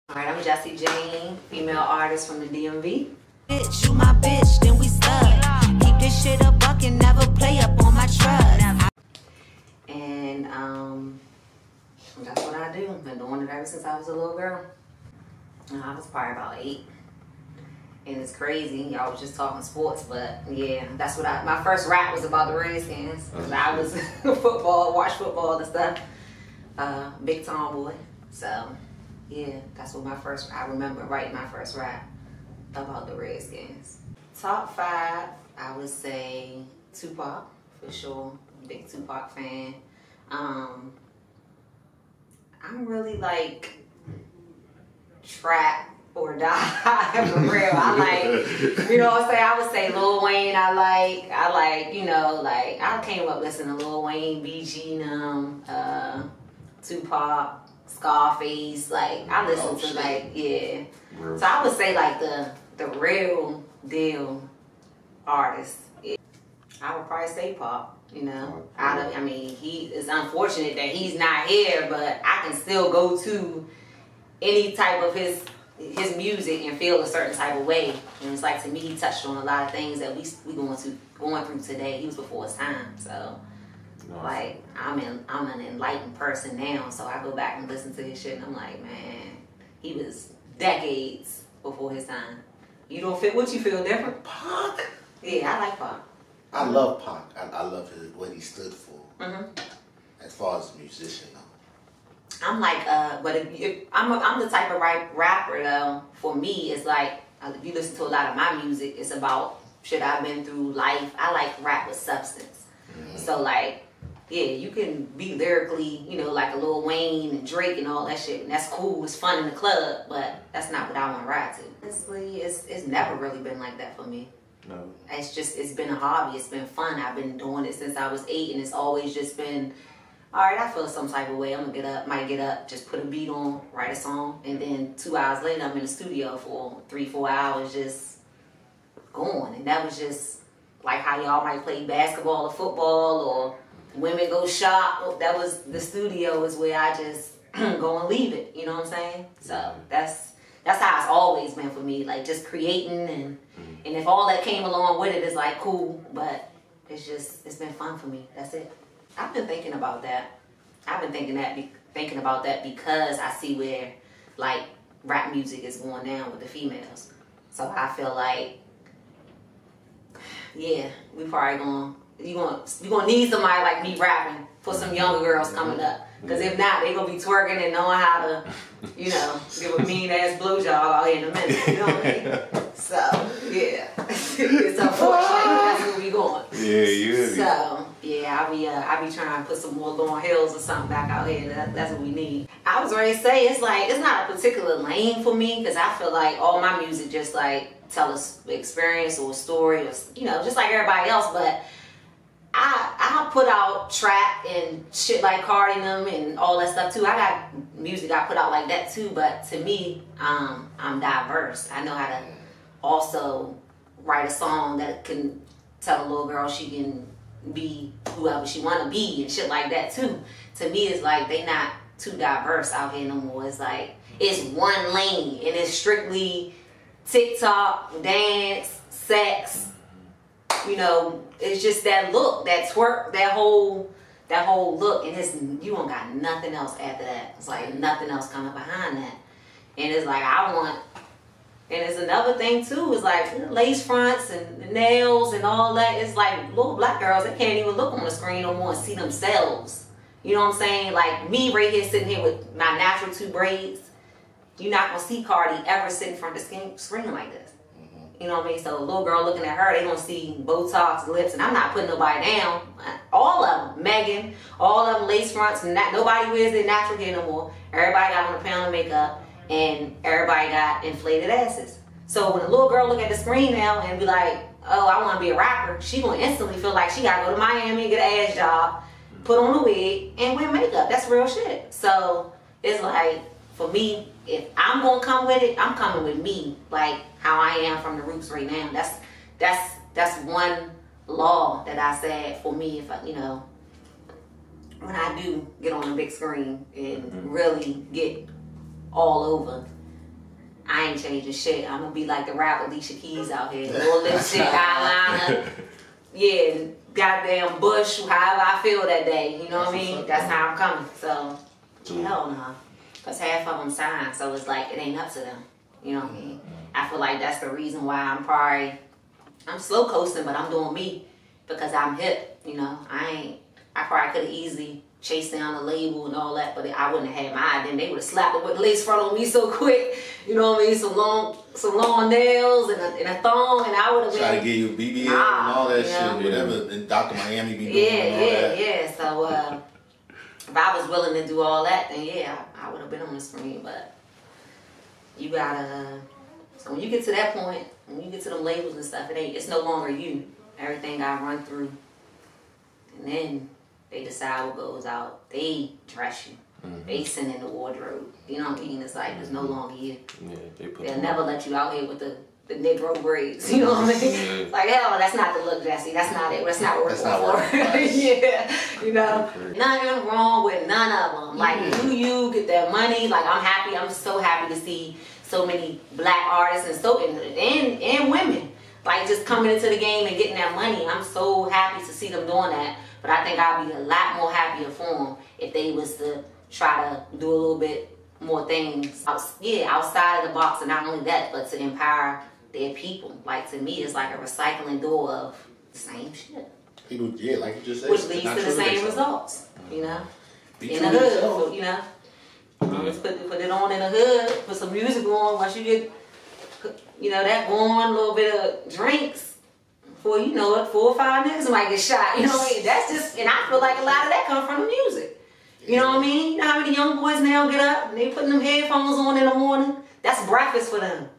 Alright, I'm Jessy Jane, female artist from the DMV. Bitch, you my bitch, then we stuck. Keep this shit a buck and never play up on my trust. And that's what I do. I've been doing it ever since I was a little girl. I was probably about 8. And it's crazy. Y'all was just talking sports, but yeah, that's what my first rap was about the Redskins. Cause I was watch football and stuff. Big tomboy. So yeah, that's what I remember writing my first rap about the Redskins. Top 5, I would say Tupac, for sure. Big Tupac fan. I'm really like trap or die for real. I like, you know what I'm saying? I would say Lil Wayne. I like, you know, like I came up listening to Lil Wayne, BG, Tupac, Scarface. Like I listen to like, yeah. So I would say like the real deal artist. I would probably say Pop. You know, I mean, it's unfortunate that he's not here, but I can still go to any type of his music and feel a certain type of way. And it's like, to me, he touched on a lot of things that we going through today. He was before his time, so like I'm an enlightened person now. So I go back and listen to his shit, and I'm like, man, he was decades before his time. You don't feel what you feel different? Pac? Yeah, I like Pac. I love Pac. I love what he stood for. As far as a musician, though. I'm like, but if I'm the type of rapper though. For me, it's like if you listen to a lot of my music, it's about shit I've been through, life. I like rap with substance. So like, yeah, you can be lyrically, you know, like a Lil Wayne and Drake and all that shit, and that's cool. It's fun in the club, but that's not what I want to rap to. Honestly, it's never really been like that for me. No. It's been a hobby. It's been fun. I've been doing it since I was 8, and it's always just been, all right, I feel some type of way. I'm gonna might get up, just put a beat on, write a song, and then 2 hours later, I'm in the studio for 3-4 hours just going. And that was just like how y'all might play basketball or football or women go shop. That was the studio is where I just go and leave it. You know what I'm saying? So that's how it's always been for me. Like just creating and if all that came along with it is like cool, but it's been fun for me. That's it. I've been thinking about that. I've been thinking about that because I see where like rap music is going down with the females. So I feel like, yeah, we probably you're gonna need somebody like me rapping for some younger girls coming up. Because if not, they gonna be twerking and knowing how to, you know, give a mean ass blowjob out here in a minute. You know what I mean? So yeah, it's unfortunate. That's where we going. Yeah. So yeah, I be trying to put some more Lauryn Hills or something back out here. That's what we need. I was ready to say it's like it's not a particular lane for me because I feel like all my music just like tell us experience or a story or you know just like everybody else, but I put out trap and shit like Cardi and them and all that stuff too. I got music I put out like that too, but to me, I'm diverse. I know how to also write a song that can tell a little girl she can be whoever she want to be and shit like that too. To me, it's like they not too diverse out here no more. It's like it's one lane and it's strictly TikTok, dance, sex. You know, it's just that look, that twerk, that whole look, and you don't got nothing else after that. It's like nothing else coming behind that. And it's like and it's another thing too, is like lace fronts and nails and all that. It's like little black girls, they can't even look on the screen no more and see themselves. You know what I'm saying? Like me right here sitting here with my natural 2 braids, you're not gonna see Cardi ever sit in front of the screen like this. You know what I mean? So a little girl looking at her, they gonna see Botox, lips, and I'm not putting nobody down. All of them, Megan, all of them lace fronts, and nobody wears their natural hair no more. Everybody got on a pound of makeup, and everybody got inflated asses. So when a little girl look at the screen now and be like, oh, I wanna be a rapper, she gonna instantly feel like she gotta go to Miami and get an ass job, put on a wig, and wear makeup. That's real shit. So it's like, for me, if I'm gonna come with it, I'm coming with me, like how I am from the roots right now. That's one law that I said for me. If you know, when I do get on the big screen and really get all over, I ain't changing shit. I'm gonna be like the rap Alicia Keys out here. Little lipstick, eyeliner. Yeah, goddamn bush, however I feel that day. You know what I mean? That's how I'm coming. So, hell no. Because half of them signed, so it's like, it ain't up to them. You know what I mean? I feel like that's the reason why I'm slow coasting, but I'm doing me. Because I'm hip, you know? I probably could have easily chased down a label and all that, but I wouldn't have had my idea. They would have slapped it with lace front on me so quick. You know what I mean? Some long nails and a thong, and I would have been trying to give you BBL and all that shit, whatever. And Dr. Miami be doing Yeah. So if I was willing to do all that, then yeah, I would have been on the screen. But you gotta. So when you get to that point, when you get to them labels and stuff, it's no longer you. Everything I run through, and then they decide what goes out. They dress you. They send in the wardrobe. You know what I mean? It's like it's no longer you. Yeah, They'll never let you out here with the Negro braids. You know what I mean? Yeah. Like hell, that's not the look, Jessy. That's not it. That's not what we're going for. Yeah, you know, nothing wrong with none of them. Like you get that money. Like I'm happy. I'm so happy to see so many black artists and women. Like just coming into the game and getting that money. I'm so happy to see them doing that. But I think I'd be a lot more happier for them if they was to try to do a little bit more things outside of the box. And not only that, but to empower their people. Like to me, it's like a recycling door of the same shit. People, like you just said. Which leads to the same results, you know? In the hood, you know? Just put it on in the hood, put some music on once you get, you know, that going, a little bit of drinks, before you know it, 4 or 5 niggas might get shot. You know what I mean? That's just, and I feel like a lot of that comes from the music. You know what I mean? You know how many young boys now get up and they putting them headphones on in the morning? That's breakfast for them.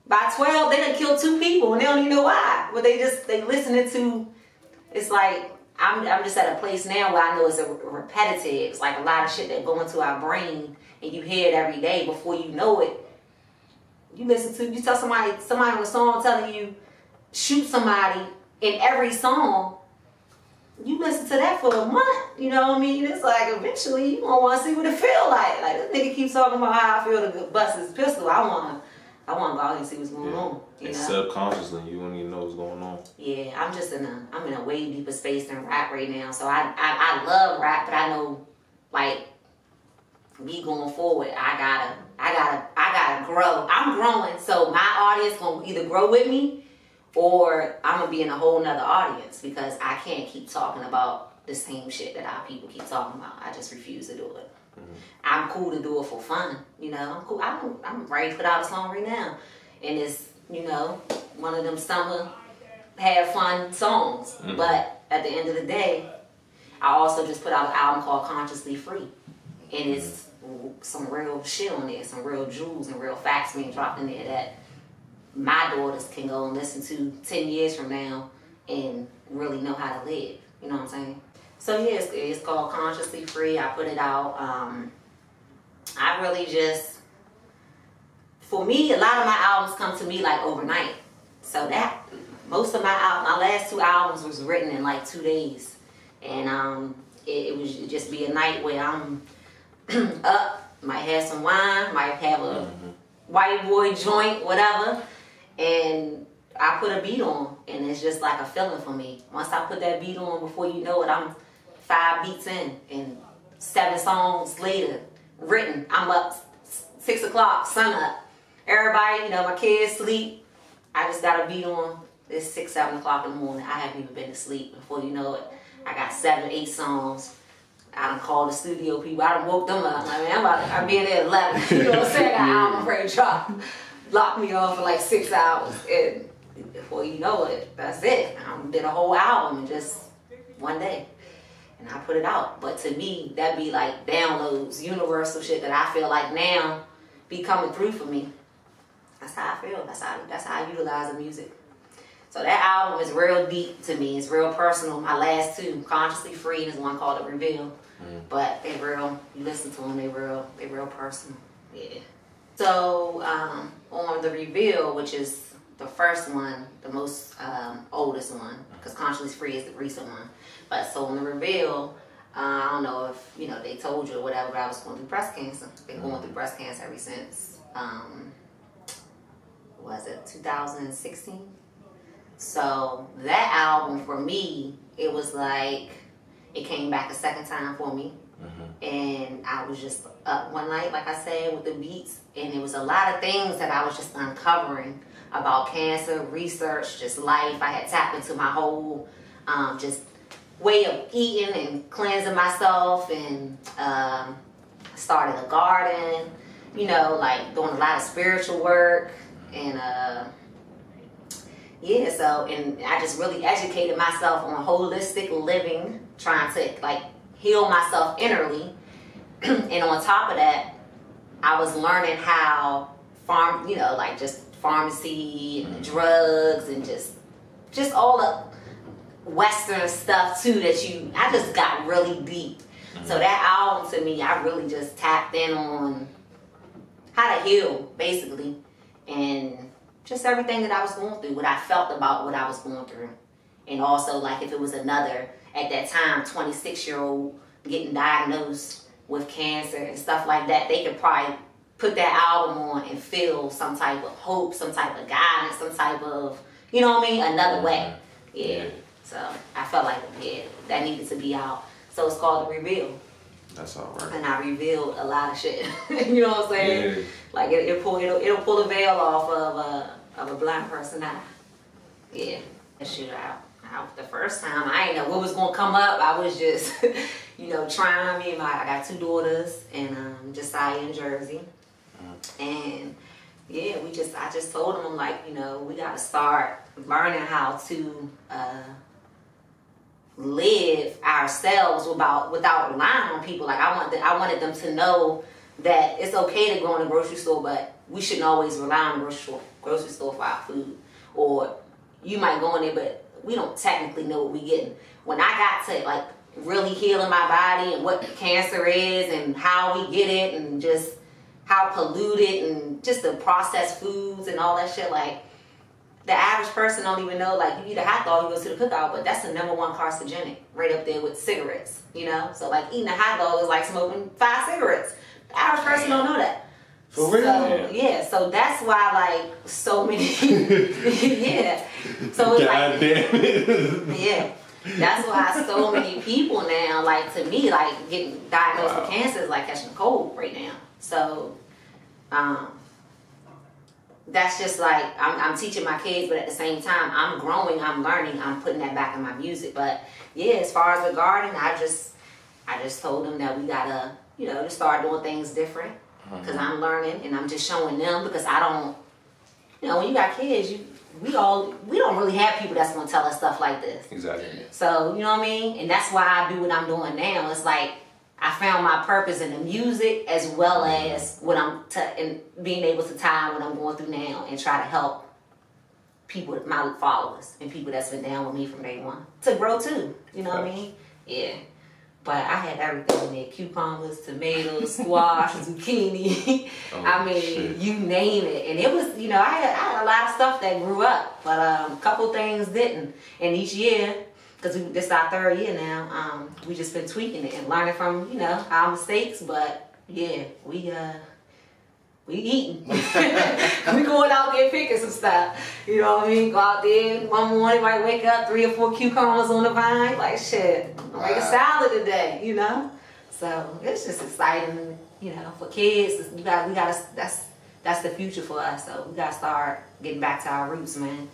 By 12, they done killed 2 people and they don't even know why. But they listening to, it's like, I'm just at a place now where I know it's a repetitive. It's like a lot of shit that go into our brain and you hear it every day. Before you know it, you tell somebody on a song telling you, shoot somebody in every song, you listen to that for a month, you know what I mean? It's like eventually you gonna want to see what it feel like. Like this nigga keeps talking about how I feel to bust his pistol. I wanna go out here and see what's going on. You know? Subconsciously, you don't even know what's going on. Yeah, I'm in a way deeper space than rap right now. So I love rap, but I know like me going forward, I gotta grow. I'm growing, so my audience gonna either grow with me or I'm gonna be in a whole nother audience because I can't keep talking about the same shit that our people keep talking about. I just refuse to do it. I'm cool to do it for fun, you know. I'm cool. I'm ready to put out a song right now, and it's, you know, one of them summer have fun songs. But at the end of the day, I also just put out an album called Consciously Free, and it's some real shit on there, some real jewels and real facts being dropped in there that my daughters can go and listen to 10 years from now and really know how to live. You know what I'm saying? So yeah, it's called Consciously Free. I put it out. I really just, for me, a lot of my albums come to me like overnight. So that, most of my last 2 albums was written in like 2 days. And it would just be a night where I'm up, might have some wine, might have a white boy joint, whatever. And I put a beat on, and it's just like a feeling for me. Once I put that beat on, before you know it, I'm 5 beats in, and 7 songs later, written. I'm up 6 o'clock, sun up. Everybody, you know, my kids sleep. I just got a beat on. It's 6, 7 o'clock in the morning. I haven't even been to sleep. Before you know it, I got 7, 8 songs. I done called the studio people. I done woke them up. I mean, I'm being there at 11. You know what I'm saying? I got an album ready to drop. Locked me off for like 6 hours. And before you know it, that's it. I did a whole album in just one day. And I put it out. But to me, that be like downloads, universal shit that I feel like now be coming through for me. That's how I feel. That's how I utilize the music. So that album is real deep to me. It's real personal. My last 2, Consciously Free, is one called The Reveal. But they real, you listen to them, they real personal. Yeah. So on The Reveal, which is the first one, the most oldest one, because Consciously Free is the recent one. But so on The Reveal, I don't know if, you know, they told you or whatever, but I was going through breast cancer. Been going through breast cancer ever since was it 2016? So that album for me, it was like, it came back a second time for me. And I was just up one night, like I said, with the beats. And it was a lot of things that I was just uncovering about cancer, research, just life. I had tapped into my whole just way of eating and cleansing myself, and started a garden, you know, like doing a lot of spiritual work. And yeah, so, and I just really educated myself on holistic living, trying to like heal myself innerly. And on top of that, I was learning how you know, like just pharmacy and drugs and just all the Western stuff too that I just got really deep. So that album to me, I really just tapped in on how to heal, basically, and just everything that I was going through, what I felt about what I was going through. And also, like, if it was another, at that time, 26-year-old getting diagnosed with cancer and stuff like that, they could probably put that album on and feel some type of hope, some type of guidance, some type of, you know what I mean, another way. Yeah. So I felt like, yeah, that needed to be out. So it's called The Reveal. That's all right. And I revealed a lot of shit. You know what I'm saying? Yeah. Like it'll pull the veil off of a blind person eye. Yeah. Shoot out the first time, I didn't know what was gonna come up. I was just, you know, trying. I got 2 daughters, and Jessy in Jersey. And yeah, I just told them, I'm like, you know, we gotta start learning how to live ourselves without relying on people. Like I wanted them to know that it's okay to go in the grocery store, but we shouldn't always rely on the grocery store for our food. Or you might go in there, but we don't technically know what we're getting. When I got to like really healing my body and what cancer is and how we get it and just how polluted and just the processed foods and all that shit, like the average person don't even know, like, you eat a hot dog, you go to the cookout, but that's the #1 carcinogenic, right up there with cigarettes, you know? So like eating a hot dog is like smoking 5 cigarettes. The average person don't know that. For real? So, yeah, so that's why, like, so many, yeah. So it's God like, damn it. yeah. That's why so many people now, like, to me, like, getting diagnosed with cancer is like catching a cold right now. So, that's just like, I'm teaching my kids, but at the same time, I'm growing, I'm learning, I'm putting that back in my music. But, yeah, as far as the garden, I just told them that we gotta, you know, just start doing things different. Because I'm learning and I'm just showing them, because I don't, you know, when you got kids, we don't really have people that's going to tell us stuff like this. Exactly. So, you know what I mean? And that's why I do what I'm doing now. It's like I found my purpose in the music as well as what and being able to tie what I'm going through now and try to help people, my followers and people that's been down with me from day one to grow too. You know what I mean? Yeah. But I had everything in there: cucumbers, tomatoes, squash, zucchini. I mean, shit. You name it. And it was, you know, I had a lot of stuff that grew up, but a couple things didn't. And each year, because this is our 3rd year now, we just been tweaking it and learning from, you know, our mistakes. But yeah, we eating. We going out there picking some stuff. You know what I mean? Go out there one morning, might wake up, 3 or 4 cucumbers on the vine. Like, shit, make a salad today, you know? So it's just exciting, you know, for kids. That's the future for us. So we gotta start getting back to our roots, man.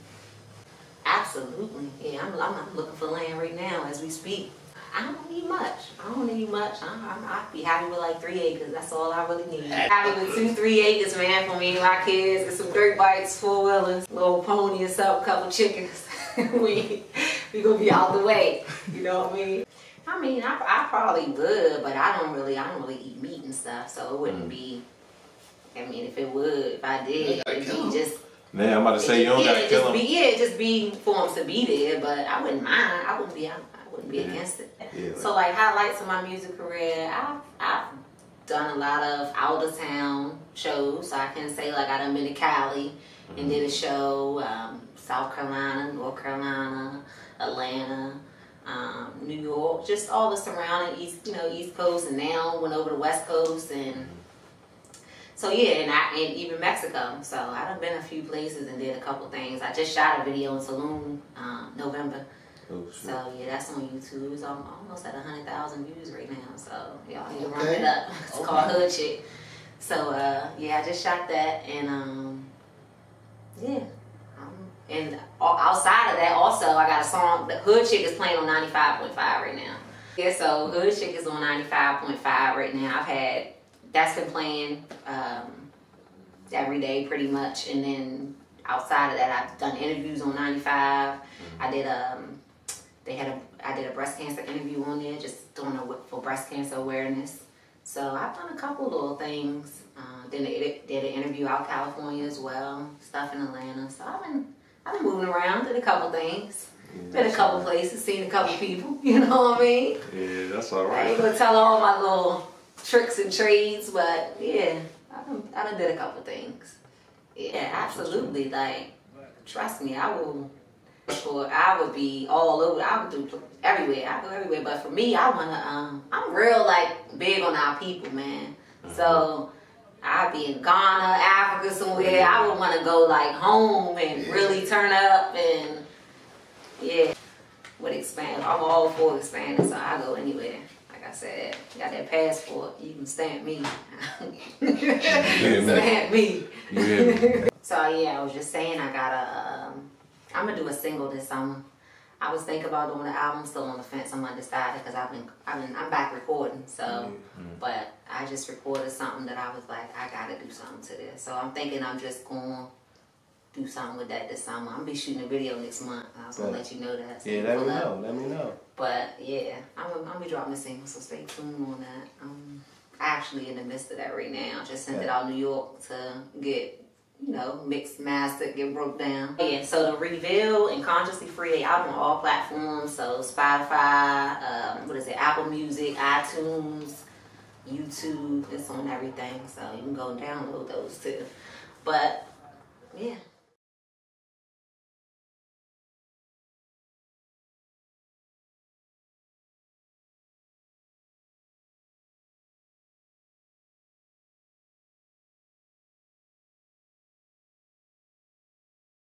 Absolutely. Yeah, I'm looking for land right now as we speak. I don't need much. I'd be happy with like 3 acres. That's all I really need. Happy with 2-3 acres, man, for me and my kids. Get some dirt bikes, 4-wheelers, little pony or something, couple chickens. we gonna be out the way. You know what I mean? I probably would, but I don't really eat meat and stuff, so it wouldn't be. I mean, if I did, it'd be just. Man, I'm about to say you don't gotta kill them. Just be for them to be there, but I wouldn't mind. I wouldn't be against it. Yeah, so like highlights of my music career, I've done a lot of out of town shows. So I can say like I done been to Cali and did a show, South Carolina, North Carolina, Atlanta, New York, just all the surrounding East Coast, and now went over to West Coast, and So yeah, and even Mexico. So I done been a few places and did a couple things. I just shot a video in Saloon, November. Oh, shit. So yeah, that's on YouTube. It's almost at 100,000 views right now. So y'all need to run it up. It's called Hood Chick. So yeah, I just shot that, and yeah. And outside of that, also I got a song. The Hood Chick is playing on 95.5 right now. Yeah, so Hood Chick is on 95.5 right now. That's been playing every day pretty much, and then outside of that, I've done interviews on 95. I did I did a breast cancer interview on there, just doing it for breast cancer awareness. So I've done a couple little things. Then I did an interview out California as well, stuff in Atlanta. So I've been moving around, did a couple things, been a couple places, seen a couple people. You know what I mean? Yeah, that's all right. I ain't gonna tell all my little tricks and trades, but yeah, I done did a couple things. Yeah, absolutely. Like, trust me, I would be all over. I would do everywhere. I go everywhere. But for me, I wanna. I'm real like big on our people, man. So I'd be in Ghana, Africa, somewhere. I would want to go like home and really turn up and yeah, would expand. I'm all for expanding, so I go anywhere. Like I said, got that passport. You can stamp me. Stamp me. Yeah. So yeah, I was just saying I I'm gonna do a single this summer. I was thinking about doing an album, still on the fence. I'm undecided because I'm back recording. So, but I just recorded something that I was like, I gotta do something to this. So I'm thinking I'm just gonna do something with that this summer. I'm gonna be shooting a video next month. I was gonna let you know that. So yeah, let me know. But yeah, I'm gonna be dropping a single, so stay tuned on that. I'm actually in the midst of that right now. Just sent it out New York to get, mixed, mastered, get broke down. Yeah, so the Reveal and Consciously Free, they out on all platforms. So Spotify, Apple Music, iTunes, YouTube, it's on everything. So you can go and download those too. But yeah.